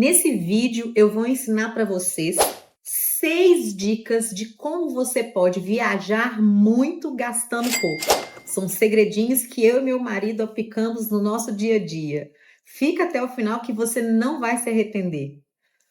Nesse vídeo eu vou ensinar para vocês 6 dicas de como você pode viajar muito gastando pouco. São segredinhos que eu e meu marido aplicamos no nosso dia a dia. Fica até o final que você não vai se arrepender.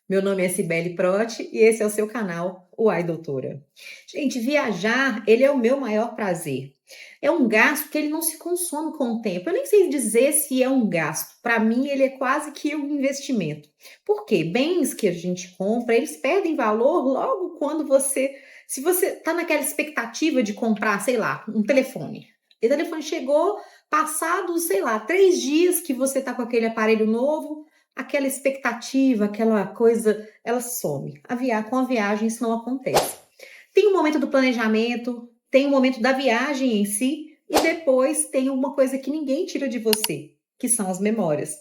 Meu nome é Cibele Protti e esse é o seu canal, o Ai Doutora. Gente, viajar, ele é o meu maior prazer. É um gasto que ele não se consome com o tempo. Eu nem sei dizer se é um gasto. Para mim, ele é quase que um investimento. Por quê? Bens que a gente compra, eles perdem valor logo quando se você está naquela expectativa de comprar, sei lá, um telefone. E o telefone chegou, passado, sei lá, 3 dias que você está com aquele aparelho novo, aquela expectativa, aquela coisa, ela some. Com a viagem isso não acontece. Tem o momento do planejamento, tem o momento da viagem em si, e depois tem uma coisa que ninguém tira de você, que são as memórias.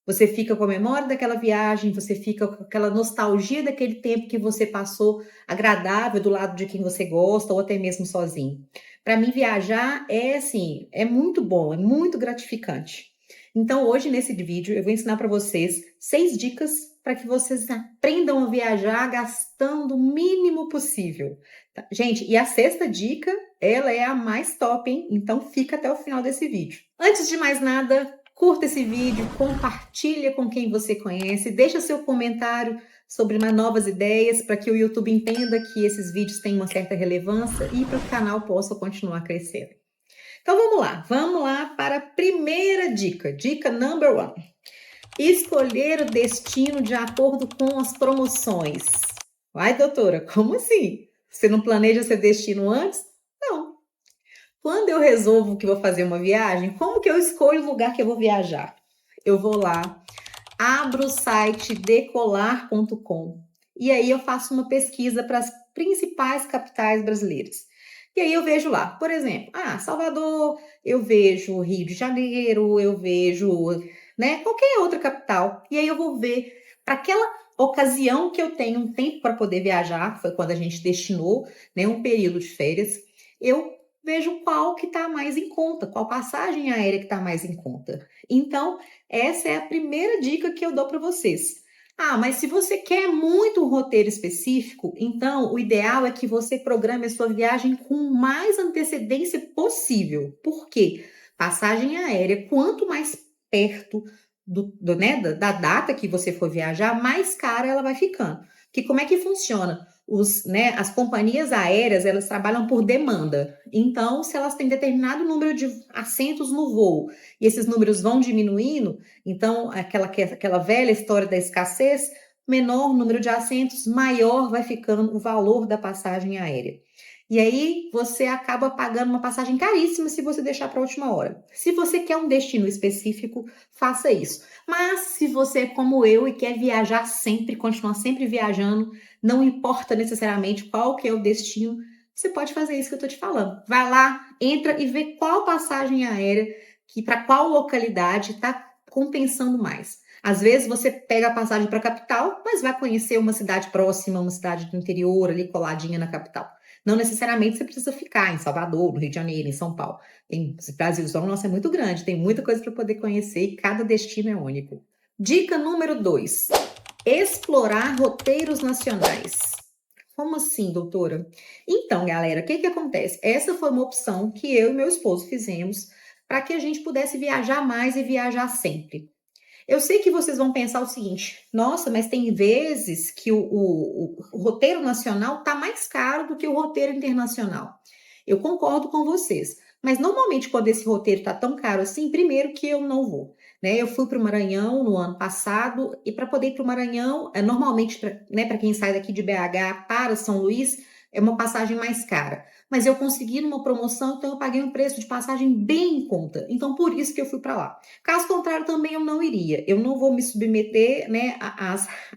Você fica com a memória daquela viagem, você fica com aquela nostalgia daquele tempo que você passou agradável do lado de quem você gosta, ou até mesmo sozinho. Para mim, viajar é assim, é muito bom, é muito gratificante. Então, hoje nesse vídeo, eu vou ensinar para vocês 6 dicas para que vocês aprendam a viajar gastando o mínimo possível. Tá? Gente, e a 6ª dica, ela é a mais top, hein? Então, fica até o final desse vídeo. Antes de mais nada, curta esse vídeo, compartilha com quem você conhece, deixa seu comentário sobre novas ideias para que o YouTube entenda que esses vídeos têm uma certa relevância e para que o canal possa continuar crescendo. Então vamos lá para a primeira dica, dica number 1. Escolher o destino de acordo com as promoções. Vai, doutora, como assim? Você não planeja seu destino antes? Não. Quando eu resolvo que vou fazer uma viagem, como que eu escolho o lugar que eu vou viajar? Eu vou lá, abro o site decolar.com e aí eu faço uma pesquisa para as principais capitais brasileiras. E aí eu vejo lá, por exemplo, Salvador, eu vejo Rio de Janeiro, eu vejo, qualquer outra capital. E aí eu vou ver para aquela ocasião que eu tenho um tempo para poder viajar, foi quando a gente destinou, um período de férias, eu vejo qual que está mais em conta, qual passagem aérea que está mais em conta. Então, essa é a primeira dica que eu dou para vocês. Mas se você quer muito um roteiro específico, então o ideal é que você programe a sua viagem com mais antecedência possível. Por quê? Passagem aérea, quanto mais perto da data que você for viajar, mais cara ela vai ficando. Porque como é que funciona? As companhias aéreas, elas trabalham por demanda. Então, se elas têm determinado número de assentos no voo e esses números vão diminuindo, então aquela velha história da escassez, menor número de assentos, maior vai ficando o valor da passagem aérea. E aí você acaba pagando uma passagem caríssima se você deixar para a última hora. Se você quer um destino específico, faça isso. Mas se você é como eu e quer viajar sempre, continuar sempre viajando, não importa necessariamente qual que é o destino, você pode fazer isso que eu estou te falando. Vai lá, entra e vê qual passagem aérea, que para qual localidade está compensando mais. Às vezes você pega a passagem para a capital, mas vai conhecer uma cidade próxima, uma cidade do interior, ali coladinha na capital. Não necessariamente você precisa ficar em Salvador, no Rio de Janeiro, em São Paulo. Esse Brasilzão, nossa, é muito grande, tem muita coisa para poder conhecer e cada destino é único. Dica número 2. Explorar roteiros nacionais. Como assim, doutora? Então, galera, o que acontece? Essa foi uma opção que eu e meu esposo fizemos para que a gente pudesse viajar mais e viajar sempre. Eu sei que vocês vão pensar o seguinte: nossa, mas tem vezes que o roteiro nacional está mais caro do que o roteiro internacional. Eu concordo com vocês, mas normalmente quando esse roteiro está tão caro assim, primeiro que eu não vou. Eu fui para o Maranhão no ano passado e para poder ir para o Maranhão, normalmente para quem sai daqui de BH para São Luís, é uma passagem mais cara. Mas eu consegui numa promoção, então eu paguei um preço de passagem bem em conta. Então, por isso que eu fui para lá. Caso contrário, também eu não iria. Eu não vou me submeter,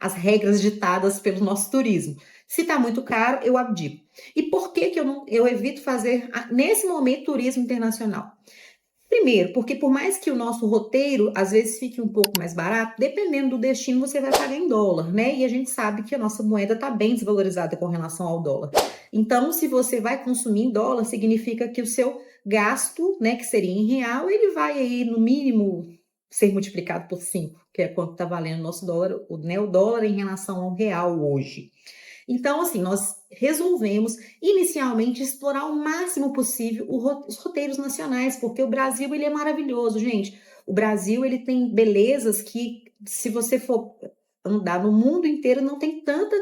às regras ditadas pelo nosso turismo. Se está muito caro, eu abdico. E por que eu evito fazer, nesse momento, turismo internacional? Primeiro, porque por mais que o nosso roteiro às vezes fique um pouco mais barato, dependendo do destino você vai pagar em dólar, E a gente sabe que a nossa moeda está bem desvalorizada com relação ao dólar. Então, se você vai consumir em dólar, significa que o seu gasto, que seria em real, ele vai aí no mínimo ser multiplicado por 5, que é quanto está valendo o nosso dólar, né, o dólar em relação ao real hoje. Então, assim, nós resolvemos inicialmente explorar o máximo possível os roteiros nacionais, porque o Brasil ele é maravilhoso, gente. O Brasil ele tem belezas que, se você for andar no mundo inteiro, não tem tanta,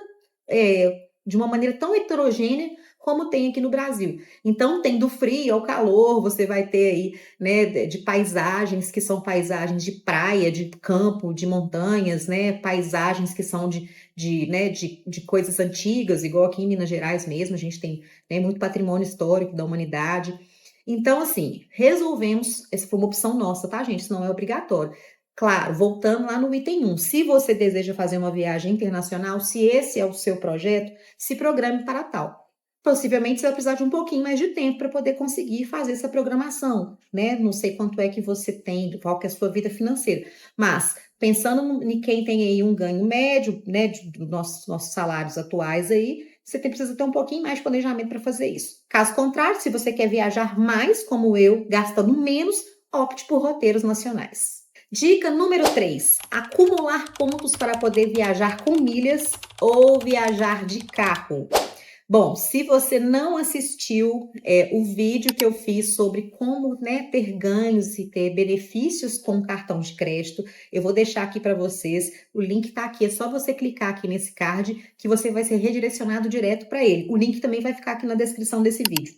de uma maneira tão heterogênea como tem aqui no Brasil. Então, tem do frio ao calor, você vai ter aí, né, de paisagens que são paisagens de praia, de campo, de montanhas, né, paisagens que são de coisas antigas, igual aqui em Minas Gerais mesmo, a gente tem, né, muito patrimônio histórico da humanidade. Então, assim, resolvemos, essa foi uma opção nossa, tá, gente? Isso não é obrigatório. Claro, voltando lá no item 1, se você deseja fazer uma viagem internacional, se esse é o seu projeto, se programe para tal. Possivelmente você vai precisar de um pouquinho mais de tempo para poder conseguir fazer essa programação, né? Não sei quanto é que você tem, qual que é a sua vida financeira, mas pensando em quem tem aí um ganho médio, né, dos nossos salários atuais aí, você precisa ter um pouquinho mais de planejamento para fazer isso. Caso contrário, se você quer viajar mais, como eu, gastando menos, opte por roteiros nacionais. Dica número 3: acumular pontos para poder viajar com milhas ou viajar de carro. Bom, se você não assistiu o vídeo que eu fiz sobre como, né, ter ganhos e ter benefícios com cartão de crédito, eu vou deixar aqui para vocês. O link está aqui, é só você clicar aqui nesse card que você vai ser redirecionado direto para ele. O link também vai ficar aqui na descrição desse vídeo.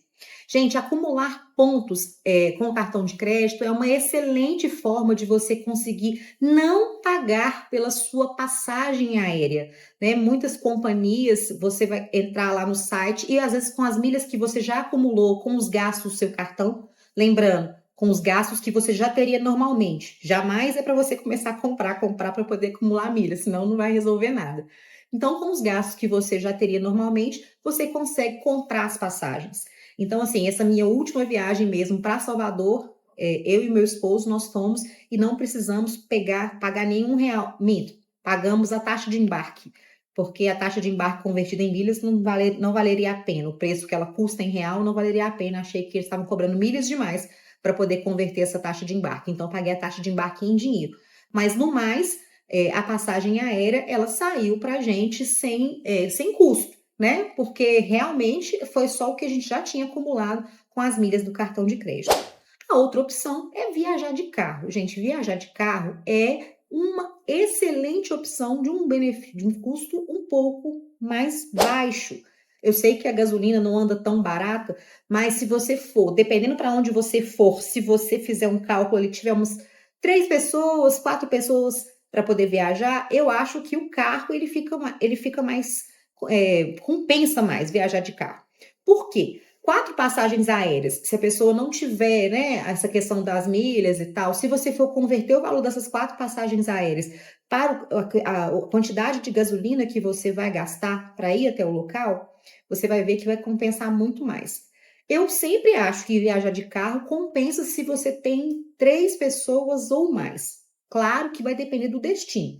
Gente, acumular pontos com o cartão de crédito é uma excelente forma de você conseguir não pagar pela sua passagem aérea, né? Muitas companhias, você vai entrar lá no site e às vezes com as milhas que você já acumulou com os gastos do seu cartão, lembrando, com os gastos que você já teria normalmente. Jamais é para você começar a comprar para poder acumular milhas, senão não vai resolver nada. Então, com os gastos que você já teria normalmente, você consegue comprar as passagens. Então, assim, essa minha última viagem mesmo para Salvador, eu e meu esposo, nós fomos e não precisamos pagar nenhum real. Minto, pagamos a taxa de embarque, porque a taxa de embarque convertida em milhas não valeria a pena. O preço que ela custa em real não valeria a pena. Achei que eles estavam cobrando milhas demais para poder converter essa taxa de embarque. Então, paguei a taxa de embarque em dinheiro. Mas, no mais, a passagem aérea, ela saiu para a gente sem custo, né? Porque realmente foi só o que a gente já tinha acumulado com as milhas do cartão de crédito. A outra opção é viajar de carro. Gente, viajar de carro é uma excelente opção de um benefício, de um custo um pouco mais baixo. Eu sei que a gasolina não anda tão barata, mas se você for, dependendo para onde você for, se você fizer um cálculo e tivermos 3 pessoas, 4 pessoas para poder viajar, eu acho que o carro ele fica mais, compensa mais viajar de carro. Por quê? 4 passagens aéreas, se a pessoa não tiver, né, essa questão das milhas e tal, se você for converter o valor dessas 4 passagens aéreas para a quantidade de gasolina que você vai gastar para ir até o local, você vai ver que vai compensar muito mais. Eu sempre acho que viajar de carro compensa se você tem 3 pessoas ou mais. Claro que vai depender do destino.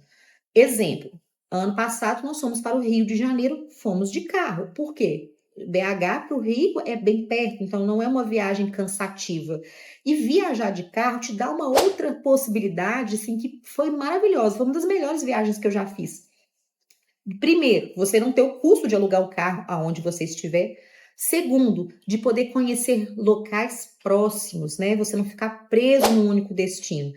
Exemplo, ano passado nós fomos para o Rio de Janeiro, fomos de carro. Por quê? BH para o Rio é bem perto, então não é uma viagem cansativa. E viajar de carro te dá uma outra possibilidade, assim, que foi maravilhosa. Foi uma das melhores viagens que eu já fiz. Primeiro, você não ter o custo de alugar o carro aonde você estiver. Segundo, de poder conhecer locais próximos, né? Você não ficar preso num único destino.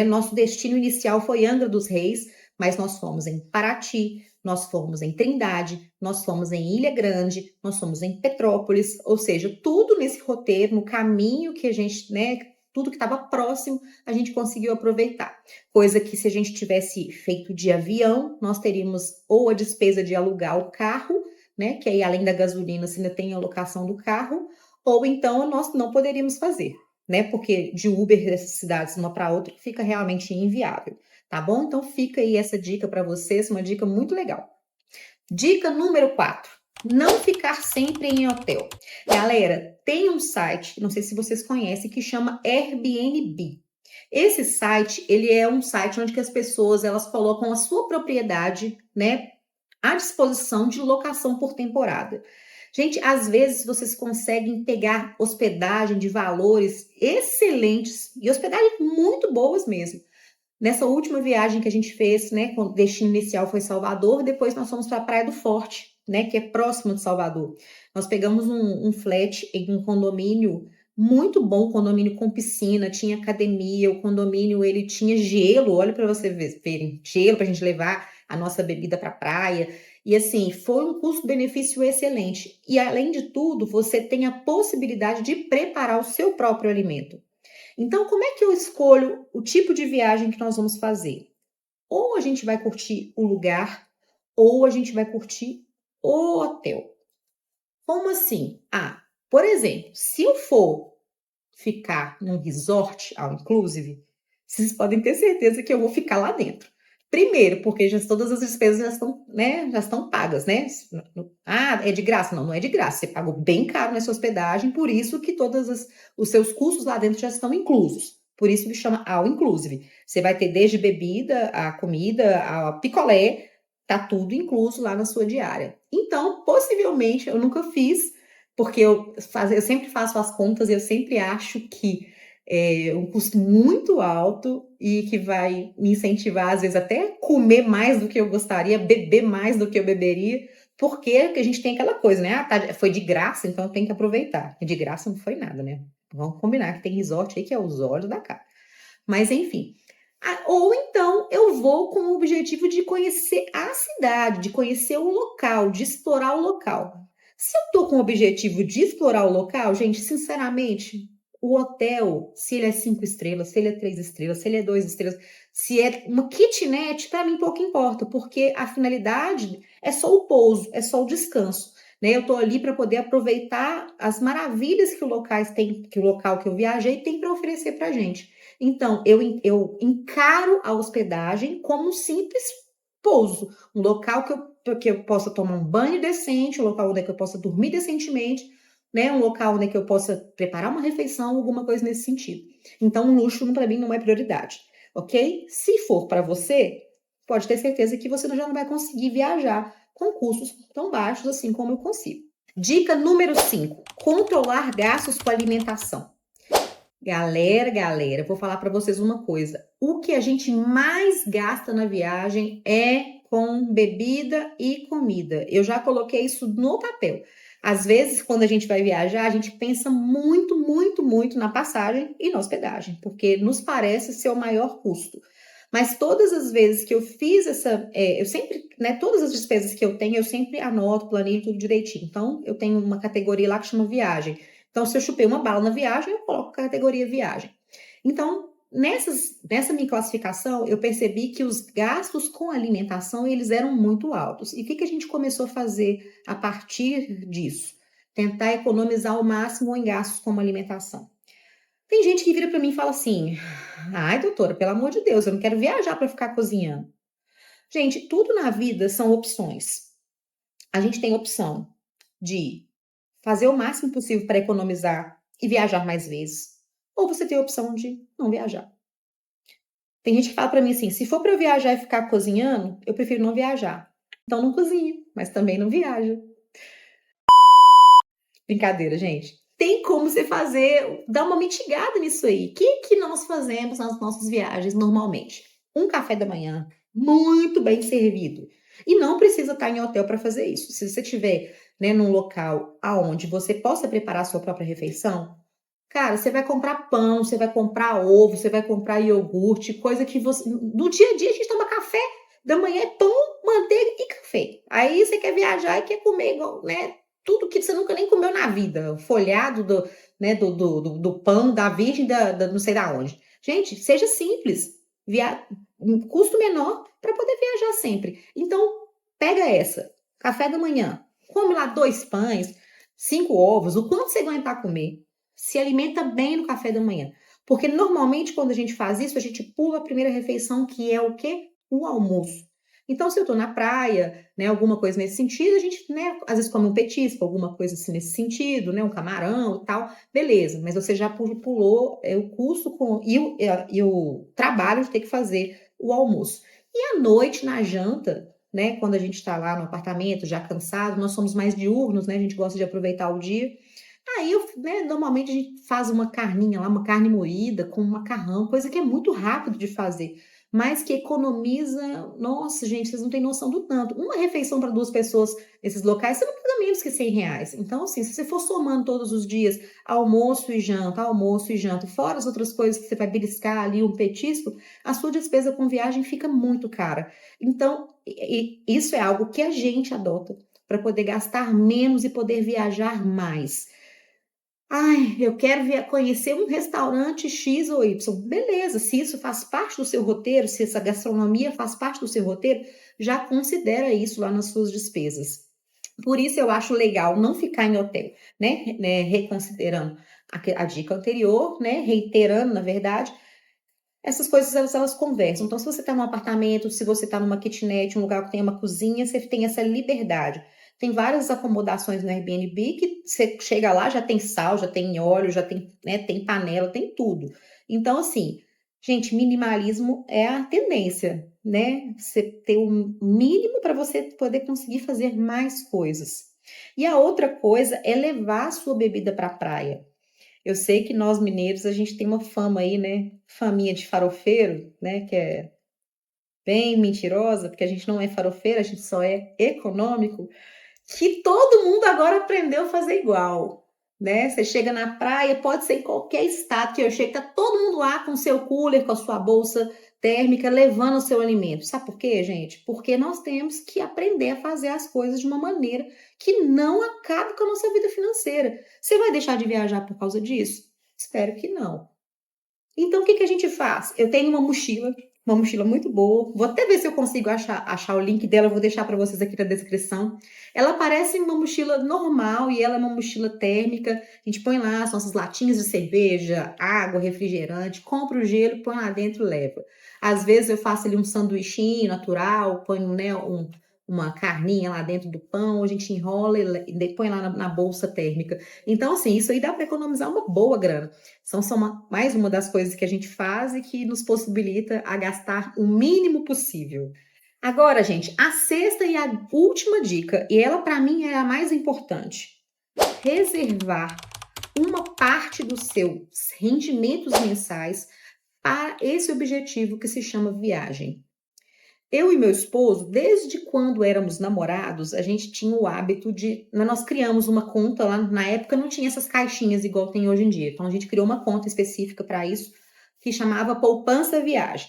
Nosso destino inicial foi Angra dos Reis, mas nós fomos em Paraty, nós fomos em Trindade, nós fomos em Ilha Grande, nós fomos em Petrópolis, ou seja, tudo nesse roteiro, no caminho que a gente, né? Tudo que estava próximo, a gente conseguiu aproveitar. Coisa que, se a gente tivesse feito de avião, nós teríamos ou a despesa de alugar o carro, né? Que aí, além da gasolina, você ainda tem a locação do carro, ou então nós não poderíamos fazer, né? Porque de Uber dessas cidades uma para outra fica realmente inviável, tá bom? Então fica aí essa dica para vocês, uma dica muito legal. Dica número 4: não ficar sempre em hotel. Galera, tem um site, não sei se vocês conhecem, que chama Airbnb. Esse site, ele é um site onde que as pessoas, elas colocam a sua propriedade, né, à disposição de locação por temporada. Gente, às vezes vocês conseguem pegar hospedagem de valores excelentes e hospedagens muito boas mesmo, Nessa última viagem que a gente fez, né, o destino inicial foi Salvador, depois nós fomos para a Praia do Forte, né, que é próximo de Salvador. Nós pegamos um flat em um condomínio muito bom, condomínio com piscina, tinha academia, o condomínio ele tinha gelo, olha para você verem, gelo para a gente levar a nossa bebida para a praia. E assim, foi um custo-benefício excelente. E além de tudo, você tem a possibilidade de preparar o seu próprio alimento. Então, como é que eu escolho o tipo de viagem que nós vamos fazer? Ou a gente vai curtir o lugar, ou a gente vai curtir o hotel. Como assim? Ah, por exemplo, se eu for ficar num resort all inclusive, vocês podem ter certeza que eu vou ficar lá dentro. Primeiro, porque todas as despesas já estão, né, já estão pagas, né? Ah, é de graça? Não, não é de graça. Você pagou bem caro nessa hospedagem, por isso que os seus custos lá dentro já estão inclusos. Por isso que chama all inclusive. Você vai ter desde bebida, a comida, a picolé, tá tudo incluso lá na sua diária. Então, possivelmente, eu nunca fiz, porque eu sempre faço as contas e eu sempre acho que é um custo muito alto e que vai me incentivar, às vezes, até comer mais do que eu gostaria, beber mais do que eu beberia, porque a gente tem aquela coisa, né? Ah, tá, foi de graça, então tem que aproveitar. E de graça não foi nada, né? Vamos combinar que tem resort aí que é os olhos da cara. Mas, enfim. Ou então eu vou com o objetivo de conhecer a cidade, de conhecer o local, de explorar o local. Se eu tô com o objetivo de explorar o local, gente, sinceramente, o hotel, se ele é 5 estrelas, se ele é 3 estrelas, se ele é 2 estrelas, se é uma kitnet, para mim pouco importa, porque a finalidade é só o pouso, é só o descanso. Né? Eu tô ali para poder aproveitar as maravilhas que que o local que eu viajei tem para oferecer para gente. Então, eu encaro a hospedagem como um simples pouso, um local que eu possa tomar um banho decente, um local onde é que eu possa dormir decentemente, né? Um local onde é que eu possa preparar uma refeição, alguma coisa nesse sentido. Então, um luxo para mim não é prioridade, ok? Se for para você, pode ter certeza que você já não vai conseguir viajar com custos tão baixos assim como eu consigo. Dica número 5: controlar gastos com alimentação. Galera, vou falar para vocês uma coisa. O que a gente mais gasta na viagem é com bebida e comida. Eu já coloquei isso no papel. Às vezes, quando a gente vai viajar, a gente pensa muito, muito, muito na passagem e na hospedagem, porque nos parece ser o maior custo. Mas todas as vezes que eu fiz eu sempre, né, todas as despesas que eu tenho, eu sempre anoto, planilho tudo direitinho. Então, eu tenho uma categoria lá que chama viagem. Então, se eu chupei uma bala na viagem, eu coloco categoria viagem. Então, nessa minha classificação, eu percebi que os gastos com alimentação, eles eram muito altos. E o que a gente começou a fazer a partir disso? Tentar economizar ao máximo em gastos com alimentação. Tem gente que vira para mim e fala assim: ai, doutora, pelo amor de Deus, eu não quero viajar para ficar cozinhando. Gente, tudo na vida são opções. A gente tem opção de fazer o máximo possível para economizar e viajar mais vezes. Ou você tem a opção de não viajar. Tem gente que fala para mim assim: se for para eu viajar e ficar cozinhando, eu prefiro não viajar. Então não cozinho, mas também não viajo. Brincadeira, gente. Tem como você fazer, dar uma mitigada nisso aí. O que nós fazemos nas nossas viagens normalmente? Um café da manhã muito bem servido. E não precisa estar em hotel para fazer isso. Se você estiver, né, num local aonde você possa preparar a sua própria refeição, cara, você vai comprar pão, você vai comprar ovo, você vai comprar iogurte, coisa que você. No dia a dia a gente toma café da manhã, é pão, manteiga e café. Aí você quer viajar e quer comer, né? Tudo que você nunca nem comeu na vida. Folhado né, do pão, da virgem, não sei da onde. Gente, seja simples. Um custo menor para poder viajar sempre. Então, pega essa. Café da manhã. Come lá 2 pães, 5 ovos, o quanto você aguentar comer. Se alimenta bem no café da manhã. Porque normalmente quando a gente faz isso, a gente pula a primeira refeição, que é o quê? O almoço. Então, se eu tô na praia, né, alguma coisa nesse sentido, a gente, né, às vezes come um petisco, alguma coisa assim nesse sentido, né, um camarão e tal, beleza, mas você já pulou o custo e o trabalho de ter que fazer o almoço. E à noite, na janta, né, quando a gente está lá no apartamento, já cansado, nós somos mais diurnos, né, a gente gosta de aproveitar o dia. Aí, né, normalmente a gente faz uma carninha lá, uma carne moída com macarrão, coisa que é muito rápido de fazer. mas que economiza, nossa, gente, vocês não têm noção do tanto. Uma refeição para 2 pessoas nesses locais, você não paga menos que R$ 100. Então, assim, se você for somando todos os dias, almoço e janta, fora as outras coisas que você vai beliscar ali, um petisco, a sua despesa com viagem fica muito cara. Então, isso é algo que a gente adota para poder gastar menos e poder viajar mais. Ai, eu quero conhecer um restaurante X ou Y. Beleza, se isso faz parte do seu roteiro, se essa gastronomia faz parte do seu roteiro, já considera isso lá nas suas despesas. Por isso eu acho legal não ficar em hotel, né? Reconsiderando a dica anterior, né? Reiterando, na verdade, essas coisas elas conversam. Então, se você está num apartamento, se você está numa kitnet, um lugar que tem uma cozinha, você tem essa liberdade. Tem várias acomodações no Airbnb que você chega lá, já tem sal, já tem óleo, já tem, né, tem panela, tem tudo. Então, assim, gente, minimalismo é a tendência, né? Você ter o mínimo para você poder conseguir fazer mais coisas. E a outra coisa é levar a sua bebida para a praia. Eu sei que nós mineiros, a gente tem uma fama aí, né? Faminha de farofeiro, né? Que é bem mentirosa, porque a gente não é farofeiro, a gente só é econômico, que todo mundo agora aprendeu a fazer igual, né? Você chega na praia, pode ser em qualquer estado que eu chego, tá todo mundo lá com seu cooler, com a sua bolsa térmica, levando o seu alimento. Sabe por quê, gente? Porque nós temos que aprender a fazer as coisas de uma maneira que não acabe com a nossa vida financeira. Você vai deixar de viajar por causa disso? Espero que não. Então, o que que a gente faz? Eu tenho uma mochila muito boa. Vou até ver se eu consigo achar o link dela, eu vou deixar para vocês aqui na descrição. Ela parece uma mochila normal e ela é uma mochila térmica. A gente põe lá as nossas latinhas de cerveja, água, refrigerante, compra o gelo, põe lá dentro e leva. Às vezes eu faço ali um sanduichinho natural, ponho, né, uma carninha lá dentro do pão, a gente enrola e põe lá na bolsa térmica. Então, assim, isso aí dá para economizar uma boa grana. Mais uma das coisas que a gente faz e que nos possibilita a gastar o mínimo possível. Agora, gente, a sexta e a última dica, e ela para mim é a mais importante: reservar uma parte dos seus rendimentos mensais para esse objetivo que se chama viagem. Eu e meu esposo, desde quando éramos namorados, a gente tinha o hábito de. Nós criamos uma conta lá, na época não tinha essas caixinhas igual tem hoje em dia. Então a gente criou uma conta específica para isso, que chamava Poupança Viagem.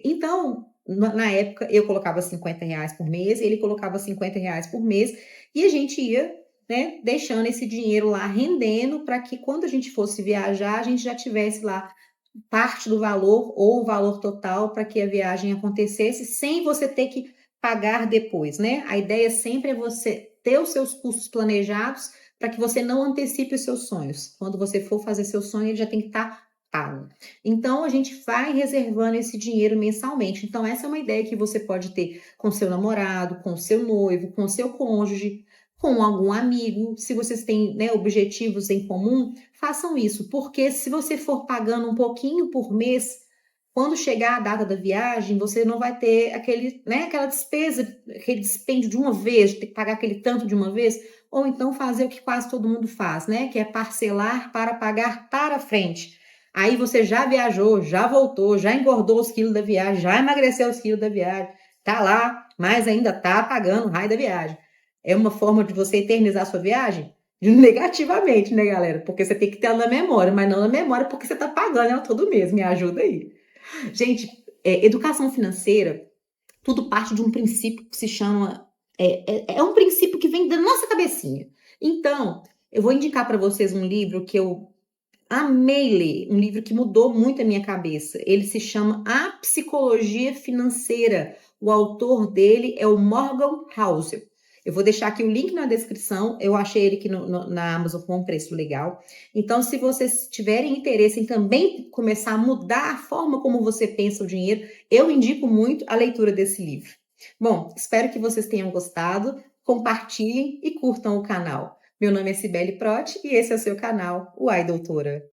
Então, na época, eu colocava R$ 50 por mês, ele colocava R$ 50 por mês, e a gente ia, né, deixando esse dinheiro lá rendendo para que quando a gente fosse viajar, a gente já tivesse lá parte do valor ou o valor total para que a viagem acontecesse sem você ter que pagar depois, né? A ideia sempre é você ter os seus custos planejados para que você não antecipe os seus sonhos. Quando você for fazer seu sonho, ele já tem que estar pago. Então, a gente vai reservando esse dinheiro mensalmente. Então, essa é uma ideia que você pode ter com seu namorado, com seu noivo, com seu cônjuge, com algum amigo. Se vocês têm, né, objetivos em comum, façam isso, porque se você for pagando um pouquinho por mês, quando chegar a data da viagem, você não vai ter aquele, né, aquela despesa, aquele dispêndio de uma vez, de ter que pagar aquele tanto de uma vez, ou então fazer o que quase todo mundo faz, né, que é parcelar para pagar para frente. Aí você já viajou, já voltou, já engordou os quilos da viagem, já emagreceu os quilos da viagem, tá lá, mas ainda tá pagando o raio da viagem. É uma forma de você eternizar a sua viagem? Negativamente, né, galera? Porque você tem que ter ela na memória, mas não na memória porque você tá pagando ela todo mês. Me ajuda aí. Gente, educação financeira, tudo parte de um princípio que se chama. É um princípio que vem da nossa cabecinha. Então, eu vou indicar para vocês um livro que eu amei ler, um livro que mudou muito a minha cabeça. Ele se chama A Psicologia Financeira. O autor dele é o Morgan Housel. Eu vou deixar aqui o link na descrição. Eu achei ele aqui na Amazon com um preço legal. Então, se vocês tiverem interesse em também começar a mudar a forma como você pensa o dinheiro, eu indico muito a leitura desse livro. Bom, espero que vocês tenham gostado. Compartilhem e curtam o canal. Meu nome é Cibele Proti e esse é o seu canal, o Ai Doutora.